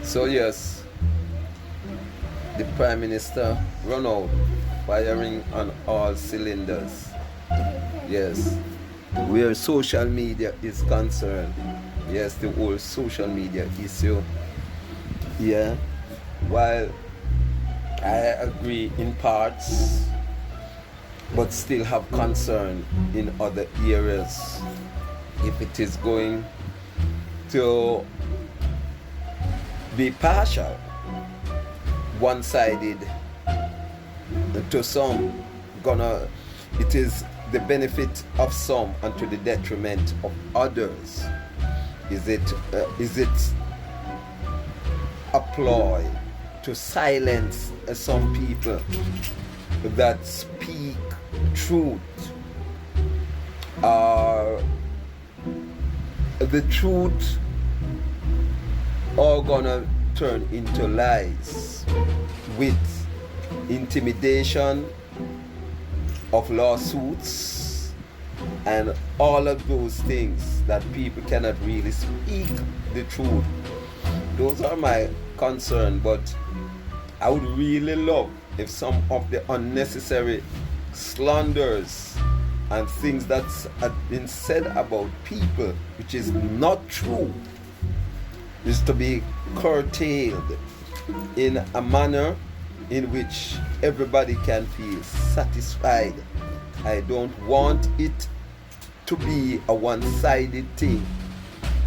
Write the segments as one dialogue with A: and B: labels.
A: So yes, the Prime Minister run out, firing on all cylinders. Yes, where social media is concerned. Yes, the whole social media issue. Yeah, while I agree in parts, but still have concern in other areas. If it is going to be partial, one-sided to some, it is the benefit of some and to the detriment of others. Is it a ploy to silence some people that speak truth, or the truth are gonna turn into lies with intimidation of lawsuits and all of those things that people cannot really speak the truth? Those are my concern, but I would really love if some of the unnecessary slanders and things that have been said about people which is not true is to be curtailed in a manner in which everybody can feel satisfied. I don't want it to be a one-sided thing,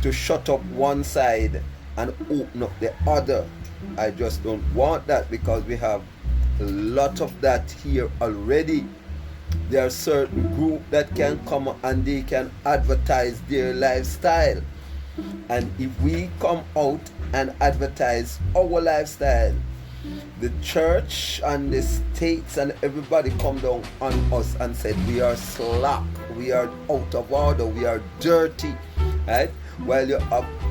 A: to shut up one side and open up the other. I just don't want that, because we have a lot of that here already. There are certain groups that can come and they can advertise their lifestyle. And if we come out and advertise our lifestyle, the church and the states and everybody come down on us and said we are slack, we are out of order, we are dirty, right? While your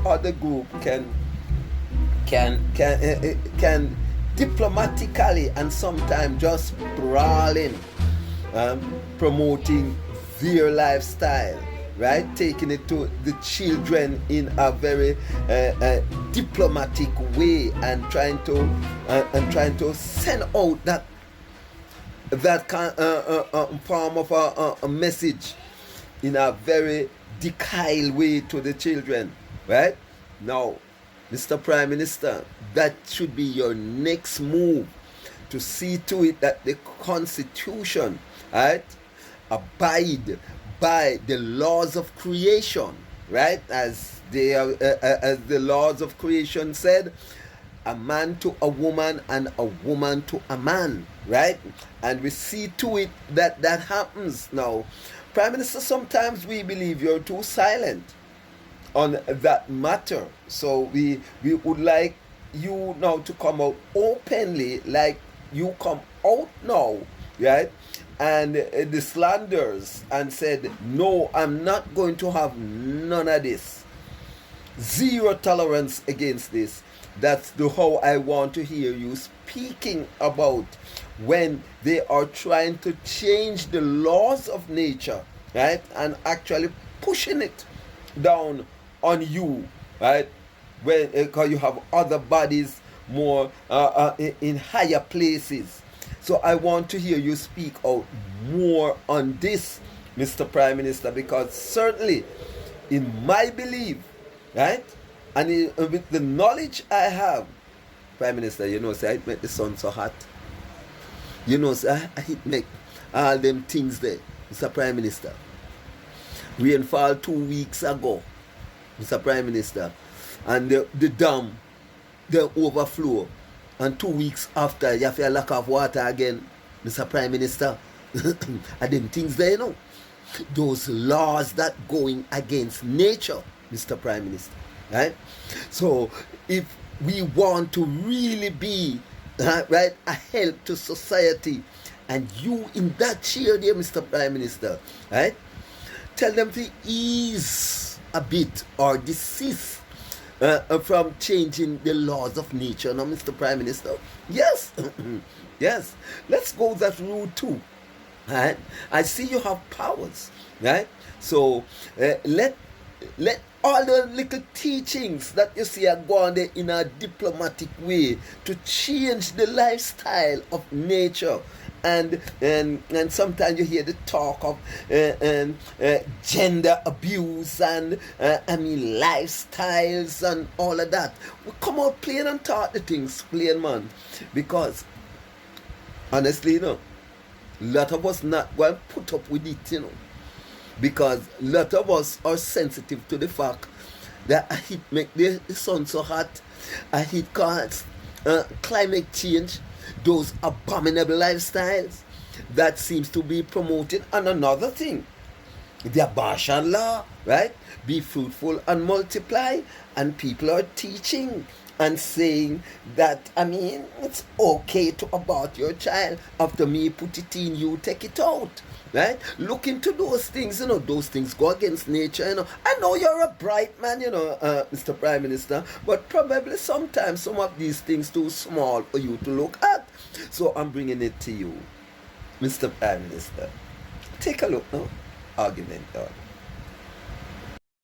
A: other group can diplomatically and sometimes just brawling, promoting their lifestyle, right? Taking it to the children in a very diplomatic way, and trying to send out that kind form of a message in a very decal way to the children, right? Now, Mr. Prime Minister, that should be your next move, to see to it that the Constitution, right, abide by the laws of creation, right? As the laws of creation said, a man to a woman and a woman to a man, right? And we see to it that that happens. Now, Prime Minister, sometimes we believe you're too silent on that matter. So we would like you now to come out openly, like you come out now, right? And the slanders, and said, no, I'm not going to have none of this. Zero tolerance against this. That's the how I want to hear you speaking about when they are trying to change the laws of nature, right? And actually pushing it down on you, right? When because you have other bodies more in higher places. So I want to hear you speak out more on this, Mr. Prime Minister, because certainly in my belief, right, and with the knowledge I have, Prime Minister, you know, say it make the sun so hot. You know, say it make all them things there, Mr. Prime Minister. Rainfall 2 weeks ago, Mr. Prime Minister, and the dam, the overflow. And 2 weeks after, you have a lack of water again, Mr. Prime Minister. And them things there, you know. Those laws that going against nature, Mr. Prime Minister. Right? So, if we want to really be, right, a help to society, and you in that chair there, Mr. Prime Minister, right, tell them to ease a bit or desist from changing the laws of nature, now, Mr. Prime Minister. Yes, yes. Let's go that route too. Right? I see you have powers, right? So let all the little teachings that you see are going there in a diplomatic way to change the lifestyle of nature. And sometimes you hear the talk of gender abuse and lifestyles and all of that. We come out plain and talk the things plain, man, because honestly, a lot of us not going to put up with it, because a lot of us are sensitive to the fact that a heat make the sun so hot, a heat cause climate change, those abominable lifestyles that seems to be promoted. And another thing, the abortion law, right? Be fruitful and multiply, and people are teaching and saying that, it's okay to abort your child. After me put it in, you take it out. Right? Look into those things, those things go against nature, I know you're a bright man, Mr. Prime Minister, but probably sometimes some of these things too small for you to look at. So I'm bringing it to you, Mr. Prime Minister. Take a look now. Argument done.